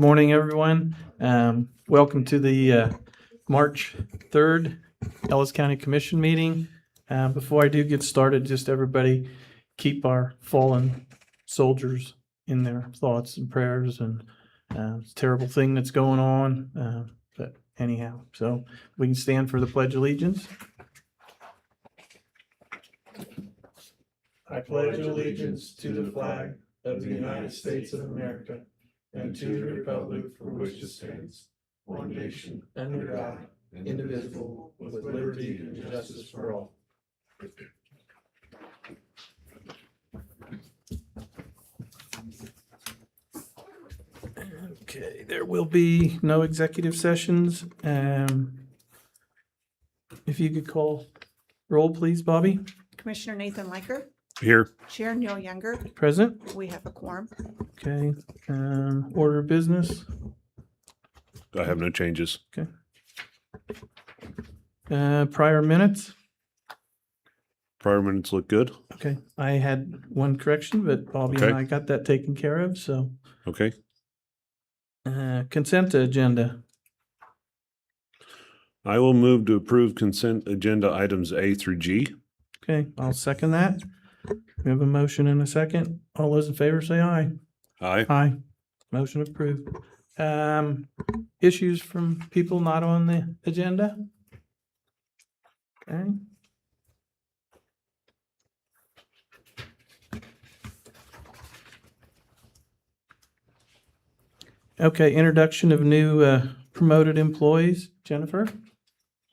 morning, everyone. Welcome to the March 3rd Ellis County Commission meeting. Before I do get started, just everybody keep our fallen soldiers in their thoughts and prayers, and it's a terrible thing that's going on. But anyhow, so we can stand for the Pledge of Allegiance. I pledge allegiance to the flag of the United States of America and to the republic for which it stands, one nation, under God, indivisible, with liberty and justice for all. Okay, there will be no executive sessions. If you could call roll, please, Bobby. Commissioner Nathan Liker, Here. Chair Neil Younger. Present. We have a quorum. Okay. Order of business. I have no changes. Okay. Prior minutes. Prior minutes look good. Okay. I had one correction, but Bobby and Okay. I got that taken care of. So Okay. consent agenda. I will move to approve consent agenda items A through G. Okay, I'll second that. We have a motion and a second. All those in favor say aye. Aye. Aye. Motion approved. Issues from people not on the agenda? Okay. Okay, introduction of new promoted employees. Jennifer?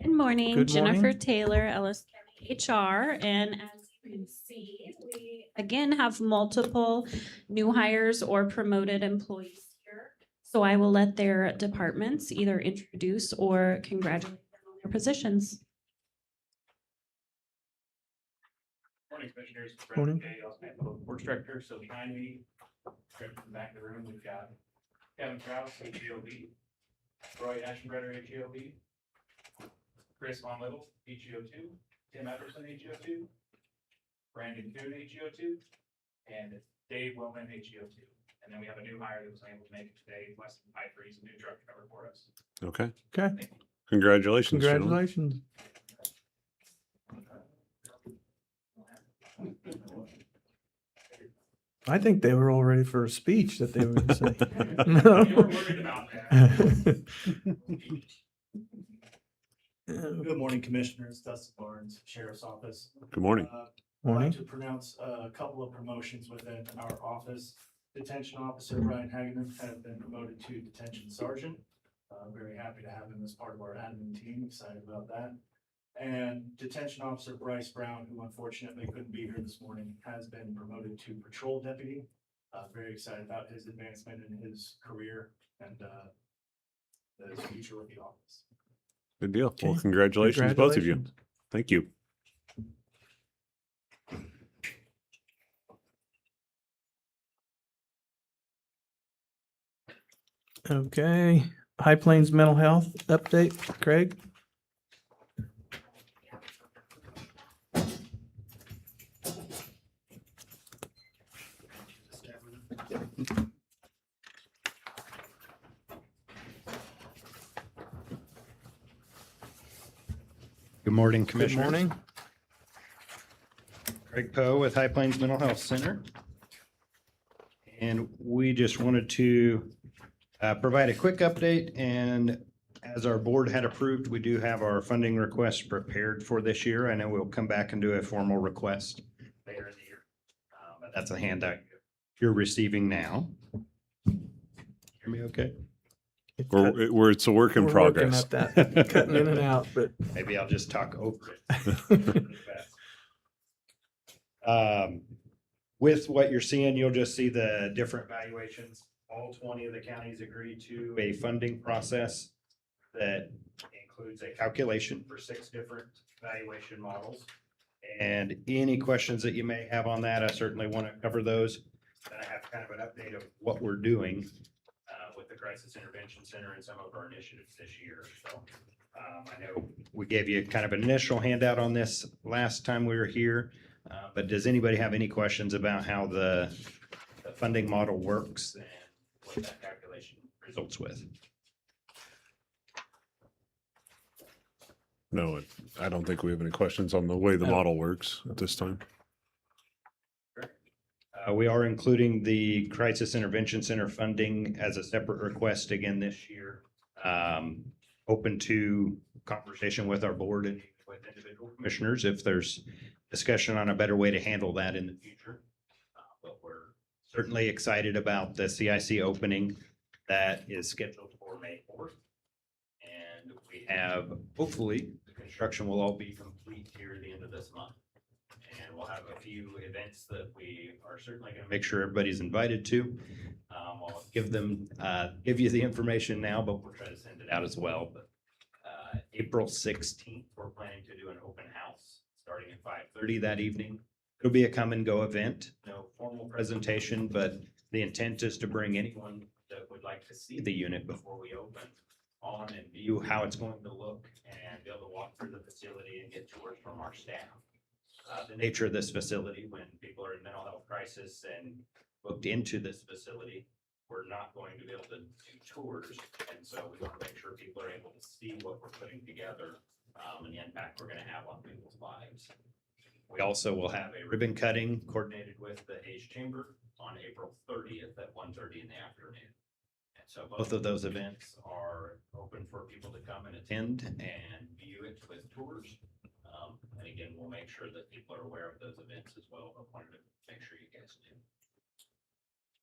Good morning, Good Jennifer morning. Taylor, Ellis County HR, and as you can see, we again have multiple new hires or promoted employees here. So I will let their departments either introduce or congratulate them on their positions. Morning, Commissioners. Morning. Brandon Kay, also Public Works Director. So behind me, right from the back of the room, we've got Kevin Kraus, HEOB, Roy Aschenbrenner, HEOB, Chris Von Little, HEO2, Tim Epperson, HEO2, Brandon Kuhn, HEO2, and Dave Willman, HEO2. And then we have a new hire that was unable to make it today, Weston Piper. He's a new truck driver for us. Okay. Okay, Congratulations. gentlemen. congratulations. I think they were all ready for a speech that they were going to say. We were worried about that. Good morning, Commissioners. Dustin Barnes, Sheriff's Office. Good morning. I'd Morning. like to pronounce a couple of promotions within our office. Detention Officer Brian Hageman has been promoted to Detention Sergeant. Very happy to have him as part of our admin team. Excited about that. And Detention Officer Bryce Brown, who unfortunately couldn't be here this morning, has been promoted to Patrol Deputy. Very excited about his advancement in his career and his future with the office. Good deal. Well, Okay. congratulations, both of you. Congratulations. Thank you. Okay, High Plains Mental Health update, Craig? Good morning, Good Commissioners. morning. Craig Poe with High Plains Mental Health Center. And we just wanted to provide a quick update. And as our board had approved, we do have our funding request prepared for this year. I know we'll come back and do a formal request later in the year. But that's a handout you're receiving now. Hear me okay? It's a work in We're working progress. at that, cutting in and out, but Maybe I'll just talk over it. With what you're seeing, you'll just see the different valuations. All 20 of the counties agreed to a funding process that includes a calculation for 6 different valuation models. And any questions that you may have on that, I certainly want to cover those. Then I have kind of an update of what we're doing with the Crisis Intervention Center and some of our initiatives this year. So I know we gave you kind of an initial handout on this last time we were here, but does anybody have any questions about how the funding model works and what that calculation results with. No, I don't think we have any questions on the way the No. model works at this time. We are including the Crisis Intervention Center funding as a separate request again this year. Open to conversation with our board and with individual commissioners if there's discussion on a better way to handle that in the future. But we're certainly excited about the CIC opening that is scheduled for May 4th. And we have, hopefully, the construction will all be complete here at the end of this month. And we'll have a few events that we are certainly going to make sure everybody's invited to. I'll give you the information now, but we'll try to send it out as well. But April 16th, we're planning to do an open house starting at 5:30 that evening. It'll be a come and go event, no formal presentation, but the intent is to bring anyone that would like to see the unit before we open on and view how it's going to look and be able to walk through the facility and get tours from our staff. The nature of this facility, when people are in mental health crisis and booked into this facility, we're not going to be able to do tours. And so we want to make sure people are able to see what we're putting together and the impact we're going to have on people's lives. We also will have a ribbon cutting coordinated with the Age Chamber on April 30th at 1:30 in the afternoon. And so both of those events are open for people to come and attend and view it with tours. And again, we'll make sure that people are aware of those events as well, but wanted to make sure you guys do.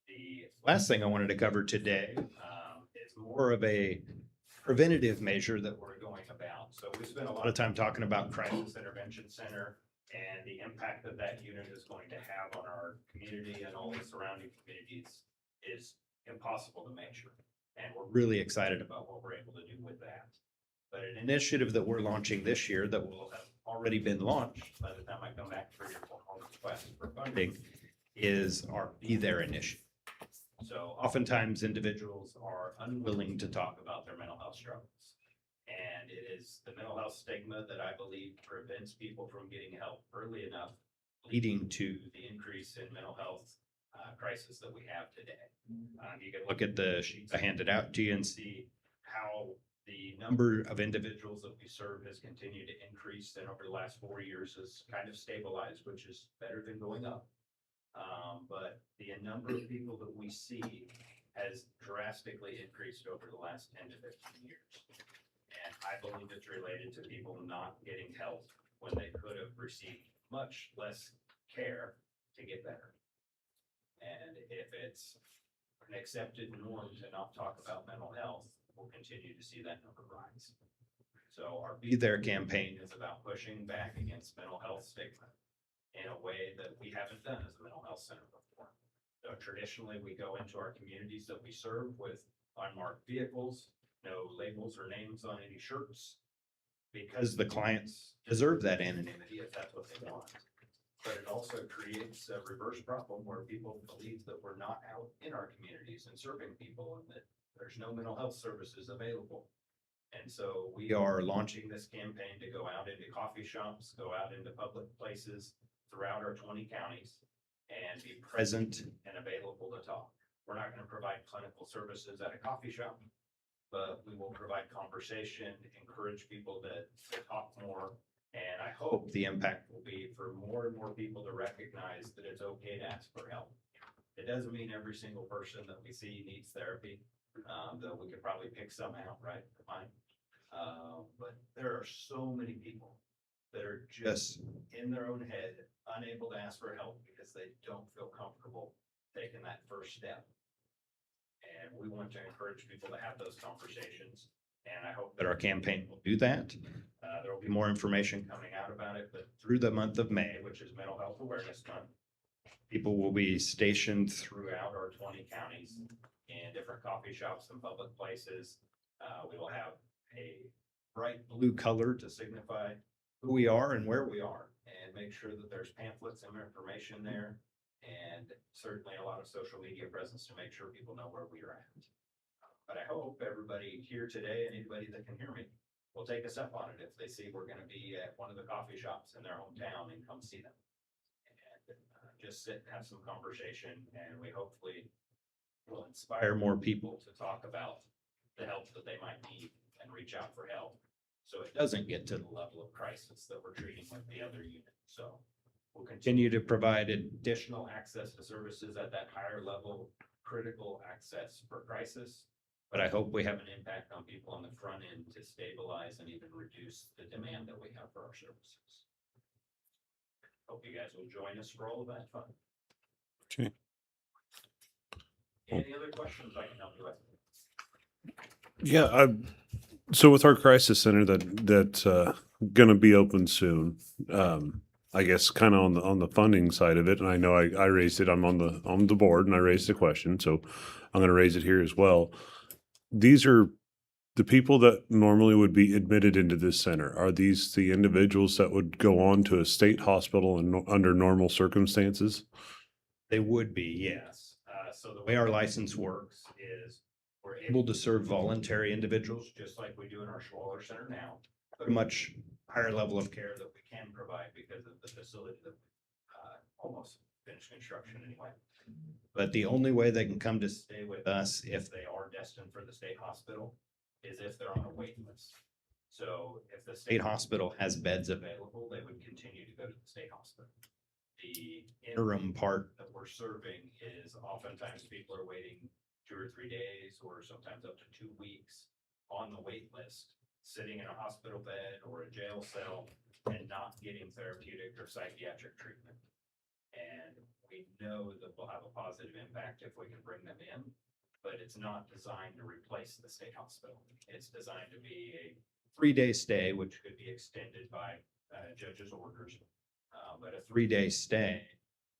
The last thing I wanted to cover today is more of a preventative measure that we're going about. So we spent a lot of time talking about Crisis Intervention Center and the impact that that unit is going to have on our community and all the surrounding communities is impossible to measure. And we're really excited about what we're able to do with that. But an initiative that we're launching this year that will have already been launched by the time I come back for your formal request for funding is our Be There initiative. So oftentimes individuals are unwilling to talk about their mental health struggles. And it is the mental health stigma that I believe prevents people from getting help early enough, leading to the increase in mental health crisis that we have today. You can look at the sheets I handed out to you and see how the number of individuals that we serve has continued to increase, and over the last 4 years has kind of stabilized, which is better than going up. But the number of people that we see has drastically increased over the last 10 to 15 years. And I believe it's related to people not getting help when they could have received much less care to get better. And if it's an accepted norm to not talk about mental health, we'll continue to see that number rise. So our Be There campaign is about pushing back against mental health stigma in a way that we haven't done as a mental health center before. So traditionally, we go into our communities that we serve with unmarked vehicles, no labels or names on any shirts, because the clients deserve that anonymity if that's what they want. But it also creates a reverse problem where people believe that we're not out in our communities and serving people and that there's no mental health services available. And so we are launching this campaign to go out into coffee shops, go out into public places throughout our 20 counties and be present and available to talk. We're not going to provide clinical services at a coffee shop, but we will provide conversation, encourage people to talk more. And I hope the impact will be for more and more people to recognize that it's okay to ask for help. It doesn't mean every single person that we see needs therapy, though we could probably pick some out, right? Fine. But there are so many people that are just in their own head, unable to ask for help because they don't feel comfortable taking that first step. And we want to encourage people to have those conversations. And I hope that our campaign will do that. There will be more information coming out about it, but through the month of May, which is Mental Health Awareness Month, people will be stationed throughout our 20 counties in different coffee shops and public places. We will have a bright blue color to signify who we are and where we are, and make sure that there's pamphlets and information there, and certainly a lot of social media presence to make sure people know where we are at. But I hope everybody here today and anybody that can hear me will take us up on it if they see we're going to be at one of the coffee shops in their hometown and come see them. And just sit and have some conversation, and we hopefully will inspire more people to talk about the help that they might need and reach out for help. So it doesn't get to the level of crisis that we're treating with the other unit. So we'll continue to provide additional access to services at that higher level, critical access for crisis. But I hope we have an impact on people on the front end to stabilize and even reduce the demand that we have for our services. Hope you guys will join us for all of that fun. Okay. Any other questions I can help you with? Yeah, so with our crisis center that's gonna be open soon, I guess kind of on the funding side of it, and I know I raised it, I'm on the board and I raised the question, so I'm gonna raise it here as well. These are the people that normally would be admitted into this center. Are these the individuals that would go on to a state hospital and under normal circumstances? They would be, yes. So the way our license works is we're able to serve voluntary individuals, just like we do in our Schwaller Center now, but a much higher level of care that we can provide because of the facility that almost finished construction anyway. But the only way they can come to stay with us if they are destined for the state hospital is if they're on a wait list. So if the state hospital has beds available, they would continue to go to the state hospital. The interim part that we're serving is oftentimes people are waiting 2 or 3 days or sometimes up to 2 weeks on the wait list, sitting in a hospital bed or a jail cell and not getting therapeutic or psychiatric treatment. And we know that we'll have a positive impact if we can bring them in, but it's not designed to replace the state hospital. It's designed to be a 3-day stay, which could be extended by judge's orders. But a 3-day stay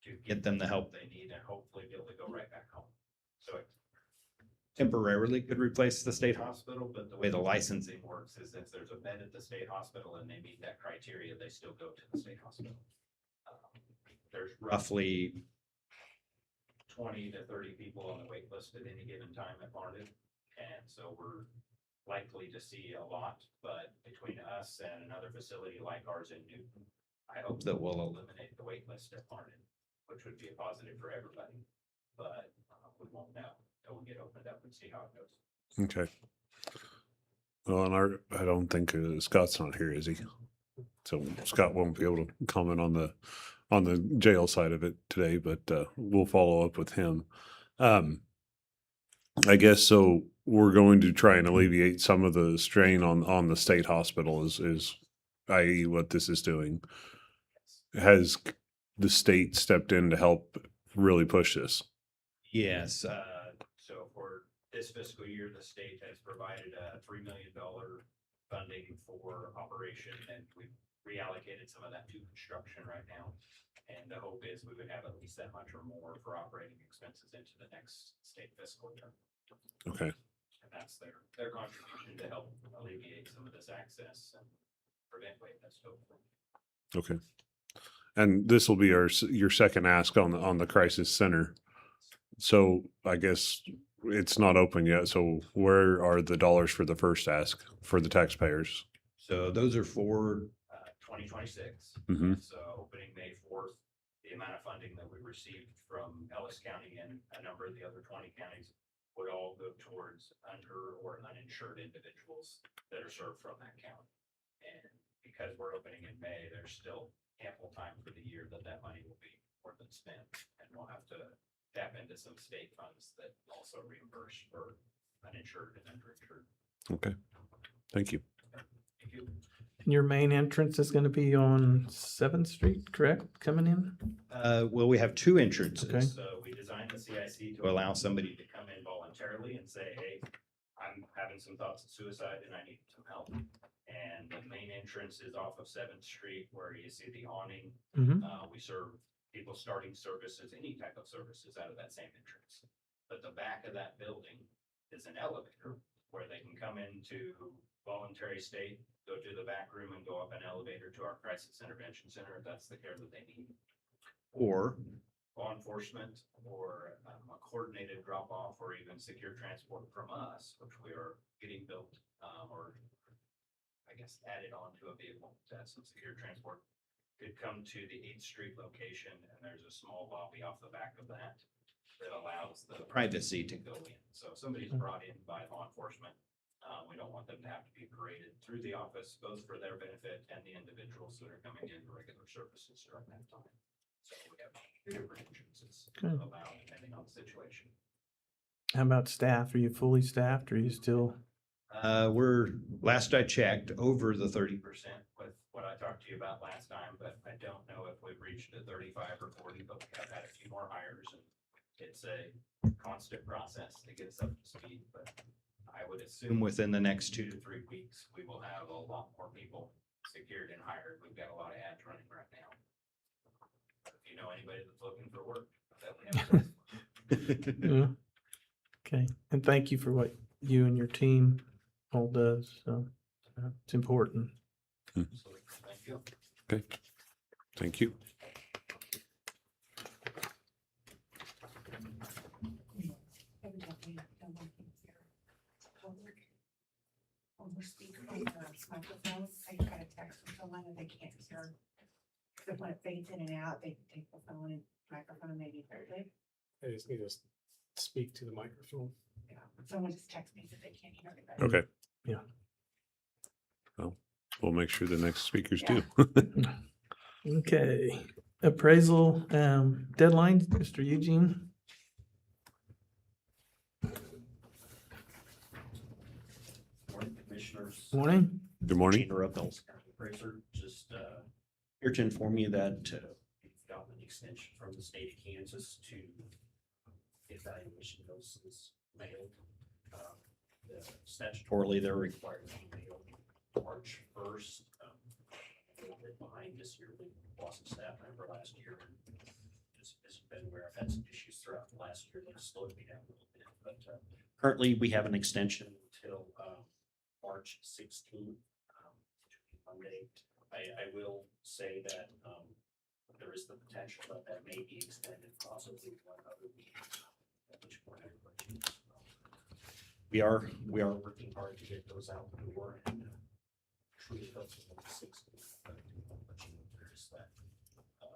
to get them the help they need and hopefully be able to go right back home. So it temporarily could replace the state hospital, but the way the licensing works is if there's a bed at the state hospital and they meet that criteria, they still go to the state hospital. There's roughly 20 to 30 people on the wait list at any given time at Barnet. And so we're likely to see a lot, but between us and another facility like ours in Newton, I hope that we'll eliminate the wait list at Barnet, which would be a positive for everybody, but we won't know until we get opened up and see how it goes. Okay. Well, and I don't think Scott's not here, is he? So Scott won't be able to comment on the jail side of it today, but we'll follow up with him. I guess so. We're going to try and alleviate some of the strain on the state hospital, is i.e. what this is doing. Has the state stepped in to help really push this? Yes. So for this fiscal year, the state has provided a $3 million funding for operation, and we've reallocated some of that to construction right now. And the hope is we would have at least that much or more for operating expenses into the next state fiscal year. Okay. And that's their contribution to help alleviate some of this access and prevent wait lists hopefully. Okay. And this will be your second ask on the crisis center. So I guess it's not open yet. So where are the dollars for the first ask for the taxpayers? So those are for 2026. Mhm. So opening May 4th, the amount of funding that we received from Ellis County and a number of the other 20 counties would all go towards under or uninsured individuals that are served from that county. And because we're opening in May, there's still ample time for the year that money will be more than spent. And we'll have to tap into some state funds that also reimburse for uninsured and underinsured. Okay. Thank you. Thank you. And your main entrance is going to be on 7th Street, correct? Coming in? Well, we have 2 entrances. Okay. So we designed the CIC to allow somebody to come in voluntarily and say, hey, I'm having some thoughts of suicide and I need some help. And the main entrance is off of 7th Street where you see the awning. Mm-hmm. We serve people starting services, any type of services out of that same entrance. But the back of that building is an elevator where they can come into voluntary state, go to the back room and go up an elevator to our crisis intervention center if that's the care that they need. Or law enforcement or a coordinated drop off or even secure transport from us, which we are getting built or I guess added on to a vehicle to have some secure transport, could come to the 8th Street location and there's a small lobby off the back of that. that allows the privacy to go in. So if somebody's brought in by law enforcement, we don't want them to have to be paraded through the office, both for their benefit and the individuals that are coming in for regular services during that time. So we have two different entrances Good. allowed depending on the situation. How about staff? Are you fully staffed or are you still? Last I checked, over the 30%. With what I talked to you about last time, but I don't know if we've reached a 35 or 40, but we have had a few more hires and it's a constant process to get us up to speed, but I would assume within the next 2 to 3 weeks, we will have a lot more people secured and hired. We've got a lot of ads running right now. If you know anybody that's looking for work, that we have. Yeah. Okay. And thank you for what you and your team all does. So it's important. Absolutely. Thank you. Okay, thank you. When we're speaking on the microphone, I got a text from someone that they can't hear. So when it fades in and out, they take the phone and microphone and maybe heard it. I just need to speak to the microphone. Yeah, someone just texted me that they can't hear it. Okay. Yeah. Well, we'll make sure the next speakers do. Okay. Appraisal deadline, Mr. Eugene. Morning, Commissioners. Morning. Good morning. Gina Rupp, Ellis County Appraiser, just here to inform you that we've gotten an extension from the state of Kansas to evaluation notices mailed. Statutorily, they're required to be mailed March 1st. A little bit behind this year. We lost a staff member last year. Just as you've been aware, I've had some issues throughout the last year that slowed me down a little bit. But currently, we have an extension until March 16th, Monday. I will say that there is the potential that may be extended possibly one other week. At which point I would let you know. We are working hard to get those out the door and truly hope that the 16th. But I'll let you know if there is that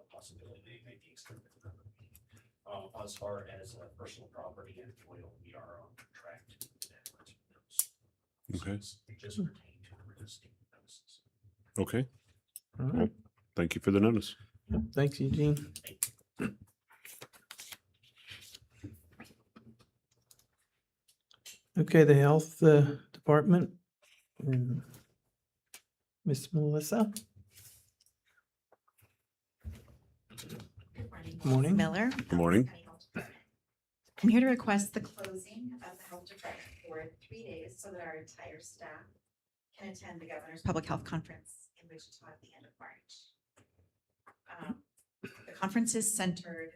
possibility they may be extended another week. As far as personal property and oil, we are on track to do that. Okay. They just pertain to the real estate notices. Okay, All right. thank you for the notice. Thanks, Eugene. Okay, the health department. Miss Melissa. Good morning. Morning. Miller. Good morning. County Health Department. I'm here to request the closing of the health department for 3 days so that our entire staff can attend the governor's public health conference in Wichita at the end of March. The conference is centered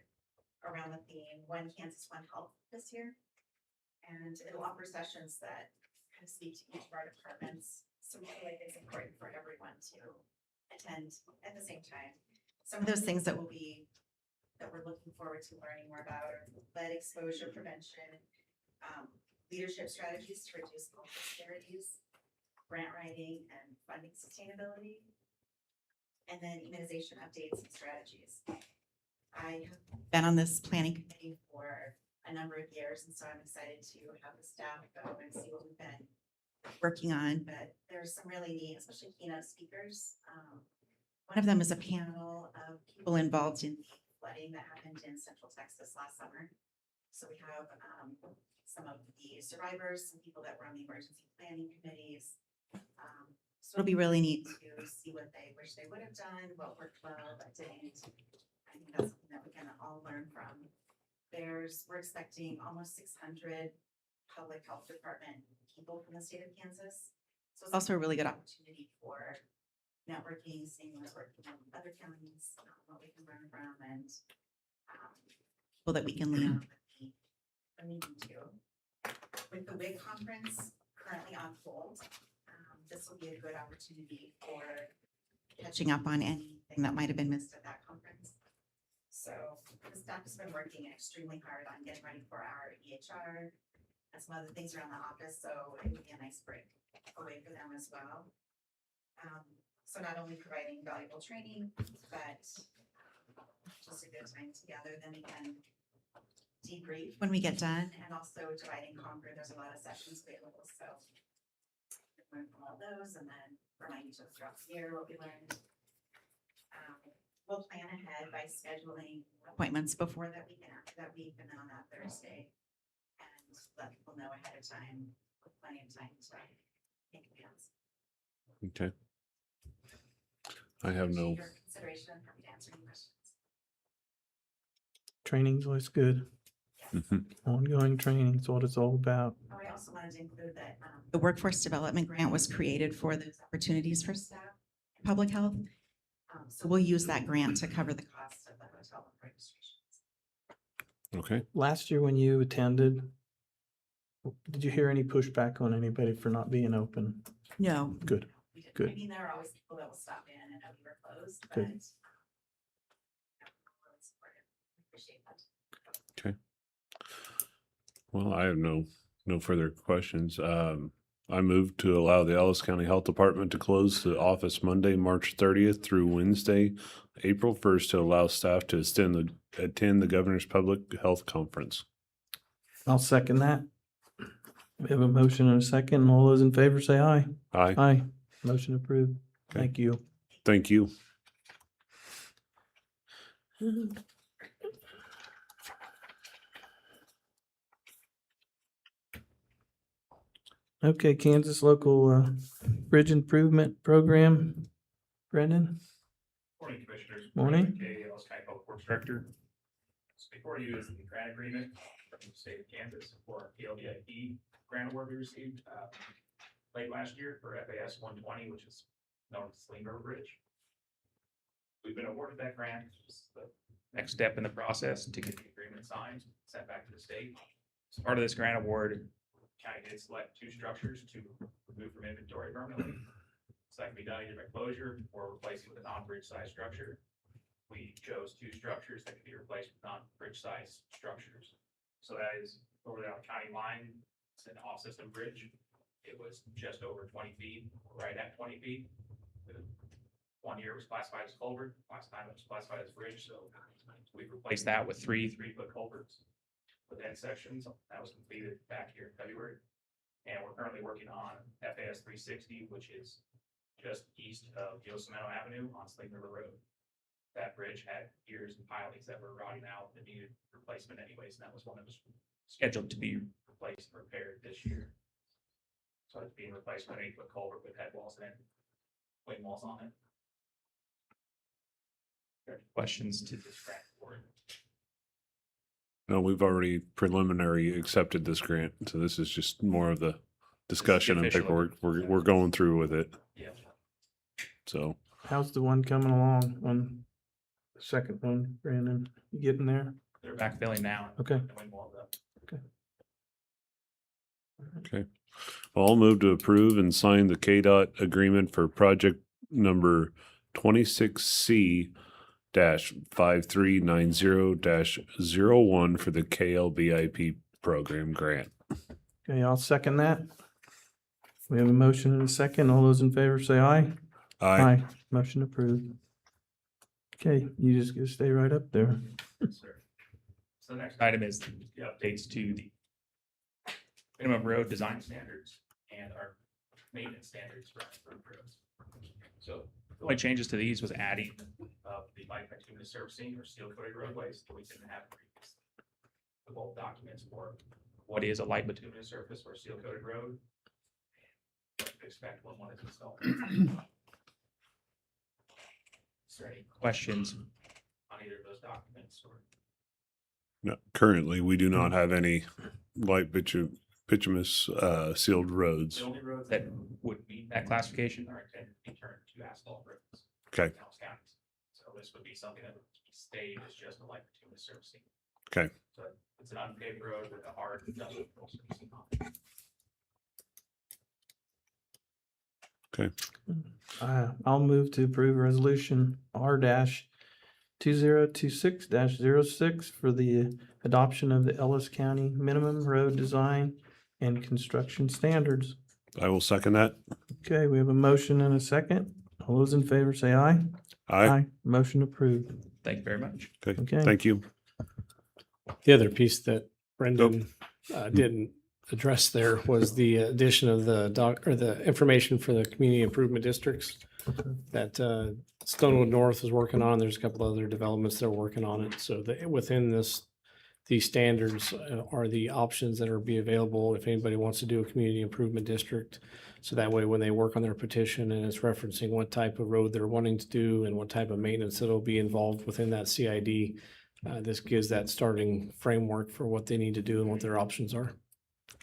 around the theme One Kansas, One Health this year. And it'll offer sessions that kind of speak to each of our departments. So we feel like it's important for everyone to attend at the same time. Some of those things that we're looking forward to learning more about are lead exposure prevention, leadership strategies to reduce health disparities, grant writing and funding sustainability, and then immunization updates and strategies. I have been on this planning committee for a number of years, and so I'm excited to have the staff go and see what we've been working on, but there's some really neat, especially keynote speakers. One of them is a panel of people involved in the flooding that happened in Central Texas last summer. So we have some of the survivors, some people that were on the emergency planning committees. So it'll be really neat to see what they wish they would have done, what worked well, what didn't. I think that's something that we can all learn from. We're expecting almost 600 public health department people from the state of Kansas. So it's also a really good opportunity for networking, seeing what's working in other counties, what we can learn from, and people that we can lean on for meeting too. With the WIG conference currently on hold, this will be a good opportunity for catching up on anything that might have been missed at that conference. So the staff has been working extremely hard on getting ready for our EHR and some other things around the office, so it would be a nice break away for them as well. So not only providing valuable training, but just a good time together. Then again, debrief when we get done, and also divide and conquer. There's a lot of sessions available, so learn from all those, and then remind each other throughout the year what we learned. We'll plan ahead by scheduling appointments before that week and after that week, and then on that Thursday, and let people know ahead of time with plenty of time to make plans. Okay. I have no, Your consideration and happy to answer any questions. Training's always good. Mhm. Ongoing training is what it's all about. Oh, I also wanted to include that the workforce development grant was created for those opportunities for staff in public health. So we'll use that grant to cover the cost of the hotel registrations. okay. Last year when you attended, did you hear any pushback on anybody for not being open? No. Good. We didn't. Good. I mean, there are always people that will stop in and know we were closed, but. Good. Really supportive. I appreciate that. Well, I have no further questions. I move to allow the Ellis County Health Department to close the office Monday, March 30th through Wednesday, April 1st to allow staff to attend the Governor's Public Health Conference. I'll second that. We have a motion and a second. All those in favor say aye. Aye. Aye. Motion approved. Okay. Thank you. Thank you. Okay, Kansas Local Bridge Improvement Program. Brendan? Morning, Commissioners. Morning. Okay, Ellis County Public Works Director. So before you is the grant agreement from the state of Kansas for our PLDIP grant award we received late last year for FAS 120, which is known as Sling River Bridge. We've been awarded that grant. It's the next step in the process to get the agreement signed, sent back to the state. As part of this grant award, county did select 2 structures to remove from inventory permanently. So that can be done either by closure or replacing with a non-bridge size structure. We chose 2 structures that can be replaced with non-bridge size structures. So that is over there on county line. It's an off-system bridge. It was just over 20 feet, right at 20 feet. 1 year it was classified as culvert, last time it was classified as bridge, so we replaced that with 3 3-foot culverts with end sections. That was completed back here in February. And we're currently working on FAS 360, which is just east of Yosemite Avenue on Sling River Road. That bridge had piers and pilings that were rotting out that needed replacement anyways, and that was one that was scheduled to be replaced and repaired this year. So it's being replaced with an 8-foot culvert with head walls and wing walls on it. Questions to this grant board? No, we've already preliminary accepted this grant, so this is just more of the discussion and official- paperwork we're going through with it. Yeah. So How's the one coming along on the second one, Brandon? You getting there? They're backfilling now. Okay. The wing walls up. okay. Well, I'll move to approve and sign the KDOT agreement for project number 26C 5390-01 for the KLBIP program grant. Okay, I'll second that. We have a motion and a second. All those in favor say aye. Aye. Motion approved. Okay, you just gonna stay right up there. Sir. So the next item is the updates to the minimum road design standards and our maintenance standards for improved roads. So the only changes to these was adding the light bituminous surfacing or steel coated roadways that we didn't have previously. The both documents for what is a light bituminous surface or steel coated road. What to expect when one is installed. Is there any questions on either of those documents or? No, currently, we do not have any light bituminous sealed roads. The only roads that would meet that classification are intended to be turned to asphalt roads. Okay. in Ellis County. So this would be something that would stay as just a light bituminous surfacing. Okay. So it's an unpaved road with a hard industrial surfacing on it. I'll move to approve resolution R-2026-06 for the adoption of the Ellis County minimum road design and construction standards. I will second that. Okay, we have a motion and a second. All those in favor say aye. Aye. Motion approved. Thank you very much. Okay. Okay. Thank you. The other piece that Brendan didn't address there was the addition of the information for the community improvement districts that Stonewood North is working on. There's a couple other developments that are working on it. So within these standards are the options that are be available if anybody wants to do a community improvement district. So that way, when they work on their petition and it's referencing what type of road they're wanting to do and what type of maintenance that'll be involved within that CID, this gives that starting framework for what they need to do and what their options are.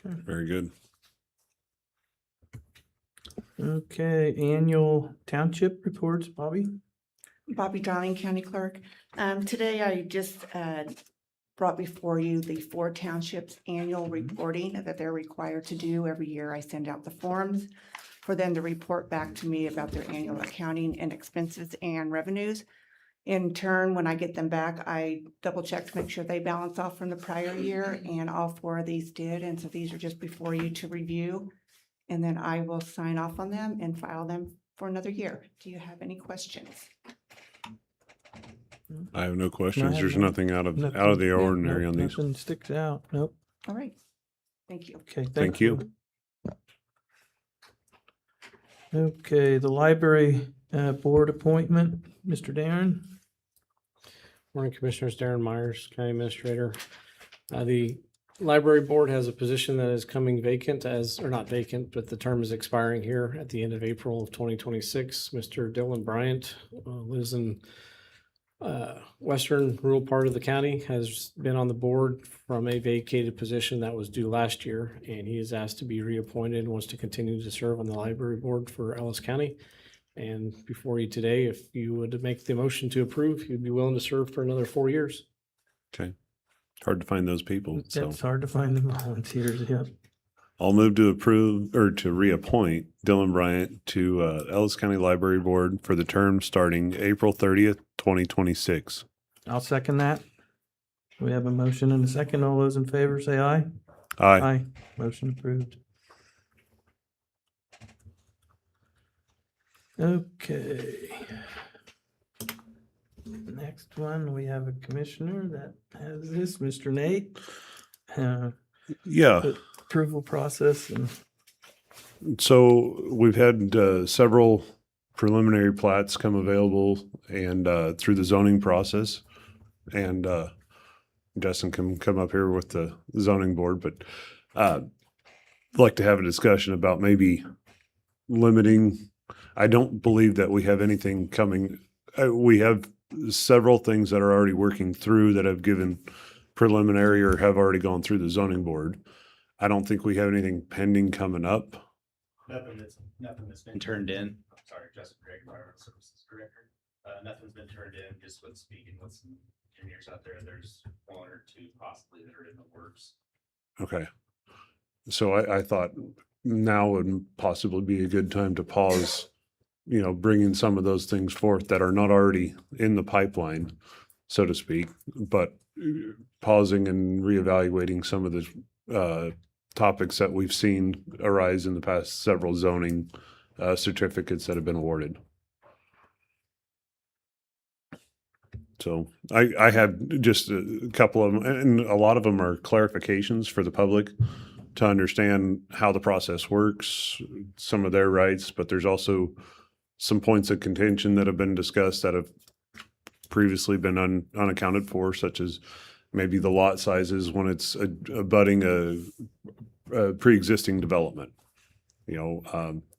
Very good. Okay, annual township reports, Bobby? Bobby Dowling, County Clerk. Today I just brought before you the 4 townships annual reporting that they're required to do every year. I send out the forms for them to report back to me about their annual accounting and expenses and revenues. In turn, when I get them back, I double check to make sure they balance off from the prior year, and all 4 of these did. And so these are just before you to review. And then I will sign off on them and file them for another year. Do you have any questions? I have no questions. have There's none. nothing out of Nothing- the yeah, ordinary nope, on these. Nothing sticks out. Nope. All right. Thank you. Okay, Thank you. Okay, the library board appointment, Mr. Darren. Morning, Commissioners. Darren Myers, County Administrator. The library board has a position that is coming vacant or not vacant, but the term is expiring here at the end of April of 2026. Mr. Dylan Bryant lives in western rural part of the county, has been on the board from a vacated position that was due last year, and he is asked to be reappointed and wants to continue to serve on the library board for Ellis County. And before you today, if you would make the motion to approve, you'd be willing to serve for another 4 years. Okay. Hard to find those people. So It's hard to find them volunteers, yeah. I'll move to approve or to reappoint Dylan Bryant to Ellis County Library Board for the term starting April 30th, 2026. I'll second that. We have a motion and a second. All those in favor say aye. Aye. Motion approved. Okay. Next one, we have a commissioner that has this, Mr. Nate. Yeah. Approval process and So we've had several preliminary plats come available and through the zoning process. And Justin can come up here with the zoning board, but I'd like to have a discussion about maybe limiting. I don't believe that we have anything coming. We have several things that are already working through that have given preliminary or have already gone through the zoning board. I don't think we have anything pending coming up. Nothing that's been turned in. Sorry, Justin Gregg, Environmental Services Director. Nothing's been turned in, just with speaking with some engineers out there. There's 1 or 2 possibly that are in the works. Okay. So I thought now would possibly be a good time to pause, bringing some of those things forth that are not already in the pipeline, so to speak, but pausing and reevaluating some of the topics that we've seen arise in the past several zoning certificates that have been awarded. So I have just a couple of them, and a lot of them are clarifications for the public to understand how the process works, some of their rights, but there's also some points of contention that have been discussed that have previously been unaccounted for, such as maybe the lot sizes when it's abutting a pre-existing development.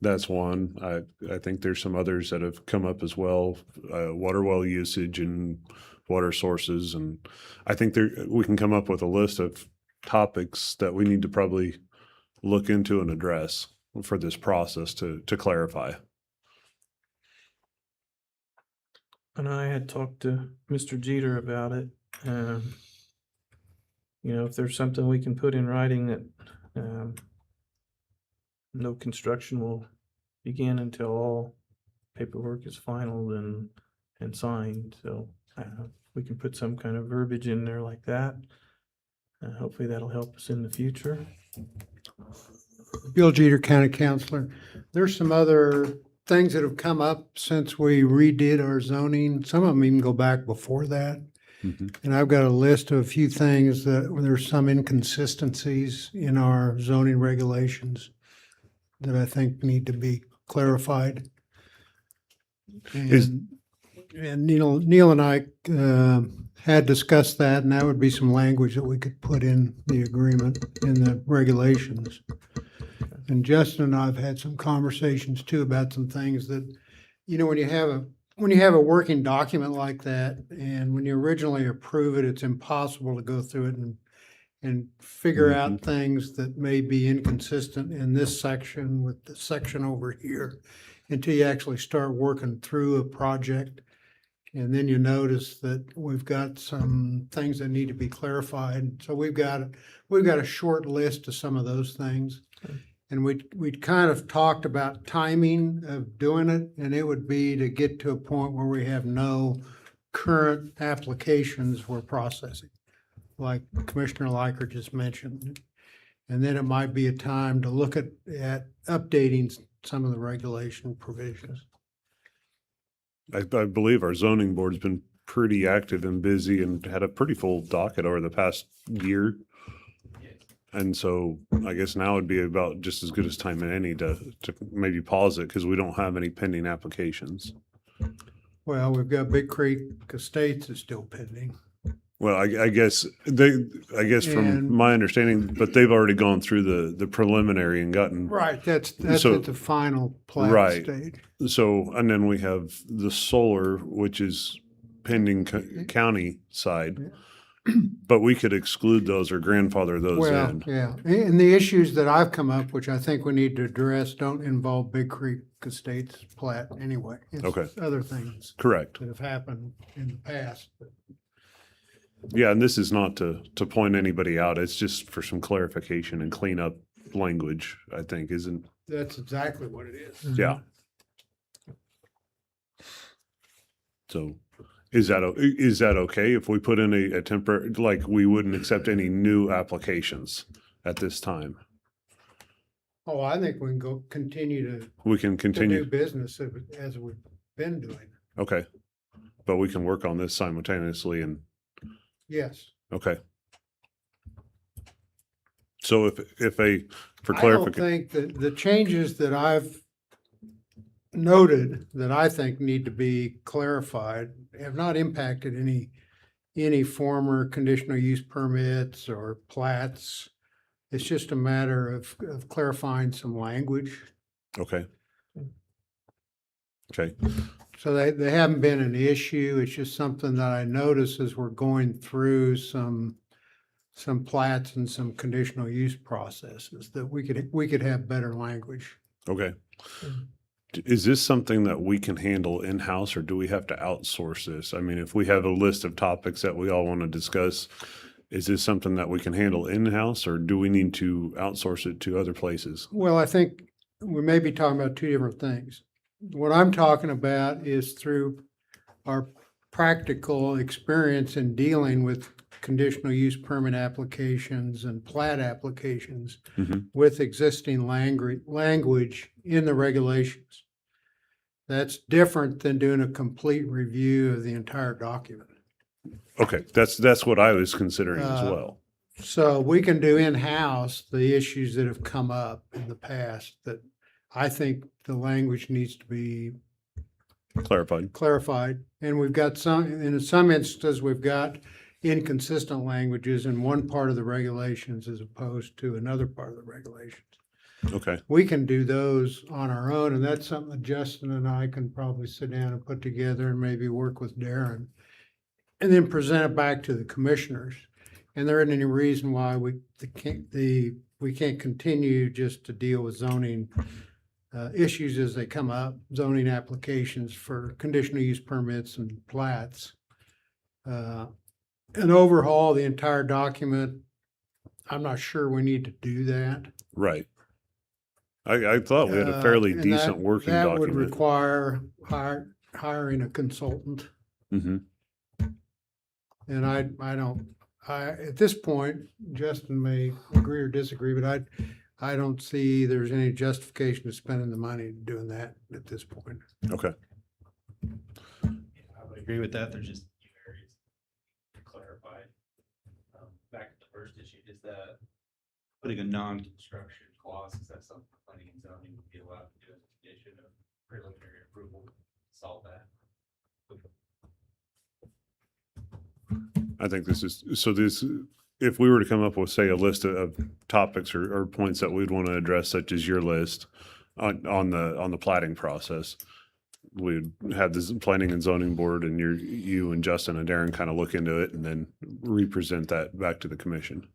That's one. I think there's some others that have come up as well, water well usage and water sources. And I think we can come up with a list of topics that we need to probably look into and address for this process to clarify. And I had talked to Mr. Jeter about it. If there's something we can put in writing that no construction will begin until all paperwork is final and signed. So we can put some kind of verbiage in there like that. Hopefully that'll help us in the future. Bill Jeter, County Counselor. There's some other things that have come up since we redid our zoning. Some of them even go back before that. Mhm. And I've got a list of a few things that, where there's some inconsistencies in our zoning regulations that I think need to be clarified. Is- And Neil and I had discussed that, and that would be some language that we could put in the agreement, in the regulations. And Justin and I have had some conversations too about some things that, when you have a working document like that, and when you originally approve it, it's impossible to go through it and figure out things that may be inconsistent in this section with the section over here until you actually start working through a project. And then you notice that we've got some things that need to be clarified. So we've got a short list of some of those things. And we'd kind of talked about timing of doing it, and it would be to get to a point where we have no current applications we're processing, like Commissioner Liker just mentioned. And then it might be a time to look at updating some of the regulation provisions. I believe our zoning board's been pretty active and busy and had a pretty full docket over the past year. And so I guess now would be about just as good as time as any to maybe pause it because we don't have any pending applications. Well, we've got Big Creek Estates is still pending. Well, I guess from And- my understanding, but they've already gone through the preliminary and gotten. Right, that's So- at the final plat Right. stage. So, and then we have the solar, which is pending county side. But we could exclude those or grandfather those Well, in. yeah, and the issues that I've come up, which I think we need to address, don't involve Big Creek Estates plat anyway. It's Okay. other things Correct. that have happened in the past. But Yeah, and this is not to point anybody out. It's just for some clarification and clean up language, I think, isn't, that's exactly what it is. yeah. So is that okay if we put in a temporary, like we wouldn't accept any new applications at this time? Oh, I think we can continue We can to do continue, business as we've been doing. okay. But we can work on this simultaneously and, Yes. okay. So for I don't clarification, think that the changes that I've noted that I think need to be clarified have not impacted any former conditional use permits or plats. It's just a matter of clarifying some language. okay. Okay, So they haven't been an issue. It's just something that I notice as we're going through some plats and some conditional use processes that we could have better language. okay. Is this something that we can handle in-house or do we have to outsource this? I mean, if we have a list of topics that we all want to discuss, is this something that we can handle in-house or do we need to outsource it to other places? Well, I think we may be talking about two different things. What I'm talking about is through our practical experience in dealing with conditional use permit applications and plat applications Mhm. with existing language in the regulations. That's different than doing a complete review of the entire document. Okay, that's what I was considering as Uh, well. So we can do in-house the issues that have come up in the past that I think the language needs to be Clarified. clarified. And we've got in some instances, we've got inconsistent languages in one part of the regulations as opposed to another part of the regulations. Okay, We can do those on our own, and that's something that Justin and I can probably sit down and put together and maybe work with Darren. And then present it back to the commissioners. And there isn't any reason why we can't continue just to deal with zoning issues as they come up, zoning applications for conditional use permits and plats. And overhaul the entire document, I'm not sure we need to do that. right. I thought we had a fairly And decent working That would document. require hiring a consultant. Hmm. And at this point, Justin may agree or disagree, but I don't see there's any justification to spending the money doing that at this point. Okay, I would agree with that. There's just a few areas first issue, is the putting a non-construction clause, is that something planning and zoning would be allowed to do as a condition of preliminary approval, to solve that? I think this is, so this, if we were to come up with, say, a list of topics or points that we'd want to address, such as your list on the plating process, we'd have this planning and zoning board and you and Justin and Darren kind of look into it and then represent that back to the commission.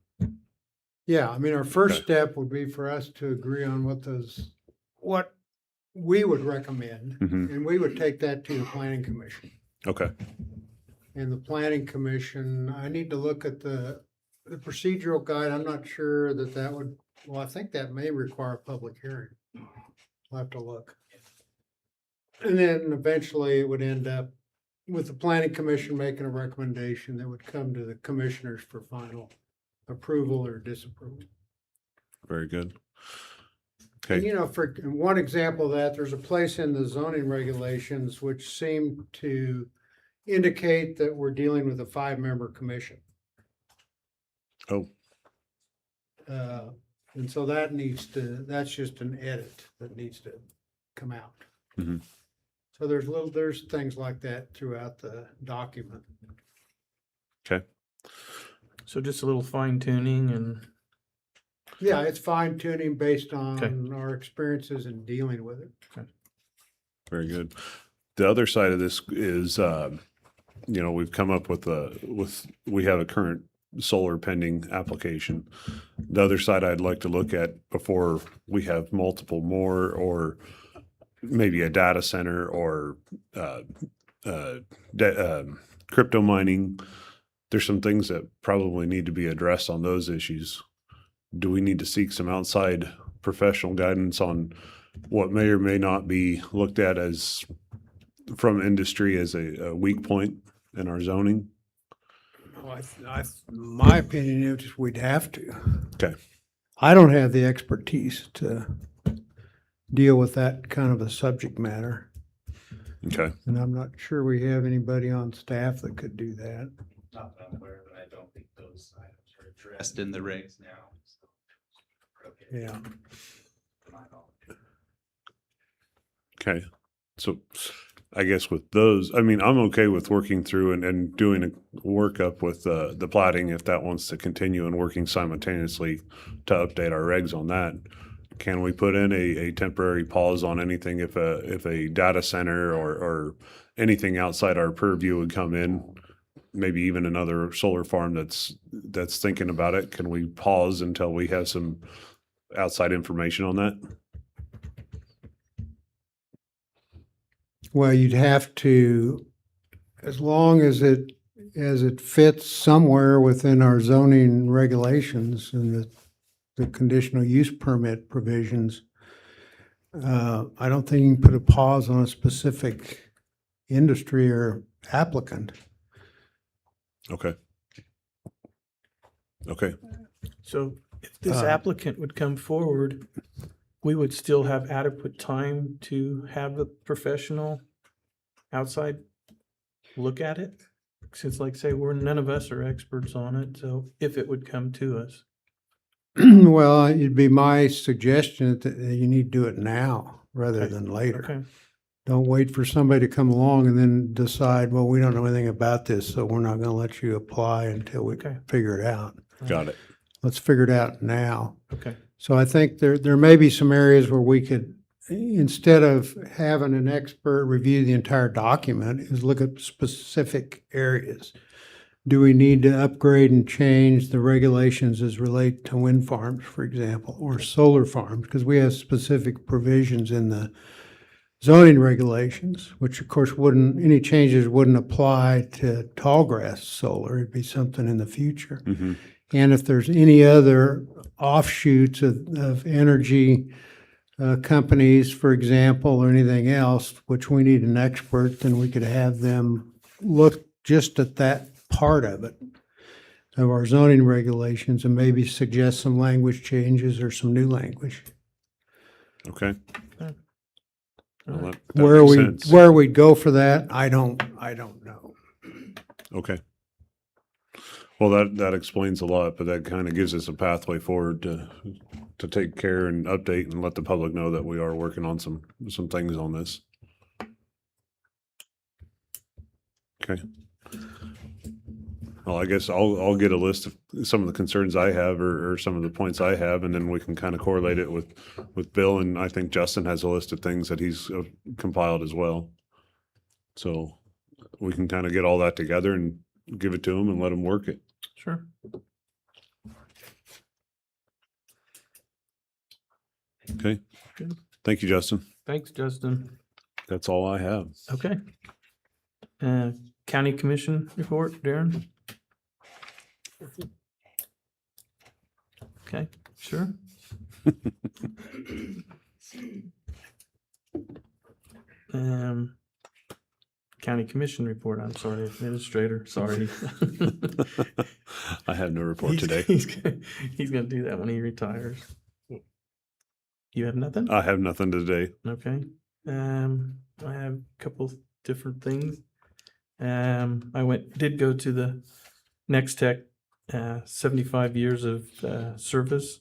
Yeah, I mean, our first Okay. step would be for us to agree on what we would recommend, Mhm. and we would take that to the planning commission. Okay. And the planning commission, I need to look at the procedural guide. I'm not sure that would, well, I think that may require a public hearing. I'll have to look. And then eventually it would end up with the planning commission making a recommendation that would come to the commissioners for final approval or disapproval. Very good. And Okay. you know, for one example of that, there's a place in the zoning regulations which seem to indicate that we're dealing with a 5-member commission. Oh, And so that's just an edit that needs to come out. Mhm. So there's things like that throughout the document. okay. So just a little fine tuning and, Yeah, it's fine tuning based Okay. on our experiences in dealing with it. Very good. The other side of this is, we've come up we have a current solar pending application. The other side I'd like to look at before we have multiple more, or maybe a data center or crypto mining. There's some things that probably need to be addressed on those issues. Do we need to seek some outside professional guidance on what may or may not be looked at as from industry as a weak point in our zoning? Well, my opinion is we'd have to. Okay. I don't have the expertise to deal with that kind of a subject matter, Okay. and I'm not sure we have anybody on staff that could do that. Not that I'm aware, but I don't think those items are addressed in the regs now. So, okay, Yeah. to my knowledge. Okay. So I guess with those, I mean, I'm okay with working through and doing a workup with the plating if that wants to continue and working simultaneously to update our regs on that. Can we put in a temporary pause on anything if a data center or anything outside our purview would come in? Maybe even another solar farm that's thinking about it. Can we pause until we have some outside information on that? Well, you'd have to, as long as it fits somewhere within our zoning regulations and the conditional use permit provisions, I don't think you can put a pause on a specific industry or applicant. Okay. Okay. so if this Uh, applicant would come forward, we would still have adequate time to have a professional outside look at it? Since like say, none of us are experts on it, so if it would come to us. Well, it'd be my suggestion that you need to do it now rather Okay. than later. Okay, Don't wait for somebody to come along and then decide, well, we don't know anything about this, so we're not going to let you apply until we Okay. figure it out. Got it. Let's figure it out now. okay. So I think there may be some areas where we could, instead of having an expert review the entire document, is look at specific areas. Do we need to upgrade and change the regulations as relate to wind farms, for example, or solar farms? Because we have specific provisions in the zoning regulations, which of course any changes wouldn't apply to tall grass solar. It'd be something in the future. Mm-hmm. And if there's any other offshoots of energy companies, for example, or anything else, which we need an expert, then we could have them look just at that part of it, of our zoning regulations, and maybe suggest some language changes or some new language. Okay. All Well, right. that makes sense. Where we'd go for that, I don't know. Okay. Well, that explains a lot, but that kind of gives us a pathway forward to take care and update and let the public know that we are working on some things on this. Okay. Well, I guess I'll get a list of some of the concerns I have or some of the points I have, and then we can kind of correlate it with Bill. And I think Justin has a list of things that he's compiled as well. So we can kind of get all that together and give it to him and let him work it. Sure. Okay. Good. Thank you, Justin. Thanks, Justin. That's all I have. Okay. County Commission report, Darren? Okay, sure. County Commission report, I'm sorry, Administrator, sorry. I have no report today. He's gonna do that when he retires. You have nothing? I have nothing today. Okay. I have a couple different things. Did go to the Next Tech 75 years of service,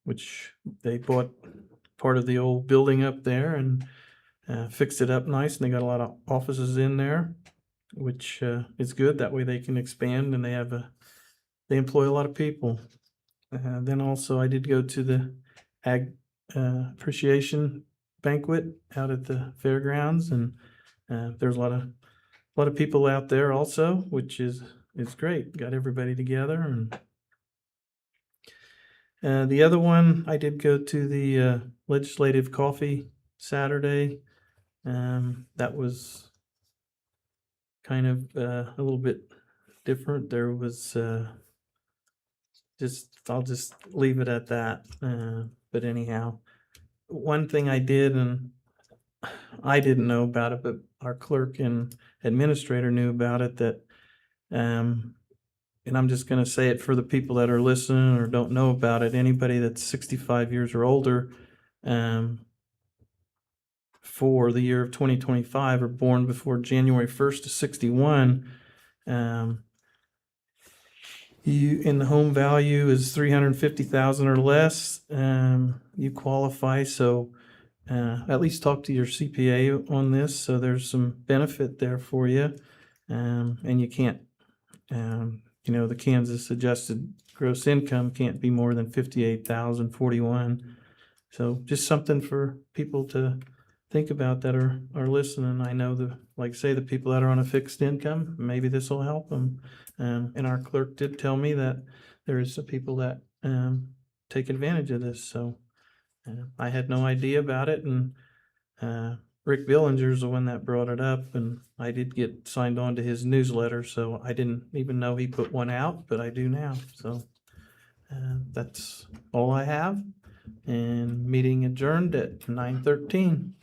which they bought part of the old building up there and fixed it up nice, and they got a lot of offices in there, which is good. That way they can expand, and they employ a lot of people. Then also I did go to the Ag Appreciation Banquet out at the fairgrounds, and there's a lot of people out there also, which is great. Got everybody together. And the other one, I did go to the legislative coffee Saturday. That was kind of a little bit different. There was I'll just leave it at that. But anyhow, one thing I did, and I didn't know about it, but our clerk and administrator knew about it, that, and I'm just going to say it for the people that are listening or don't know about it. Anybody that's 65 years or older, for the year of 2025 or born before January 1st of 61, you, in the home value is 350,000 or less, you qualify. So at least talk to your CPA on this. So there's some benefit there for you. And you can't, the Kansas adjusted gross income can't be more than 58,041. So just something for people to think about that are listening. I know the people that are on a fixed income, maybe this will help them. And our clerk did tell me that there is some people that take advantage of this. So I had no idea about it, and Rick Billinger's the one that brought it up, and I did get signed on to his newsletter, so I didn't even know he put one out, but I do now. So that's all I have, and meeting adjourned at 9:14.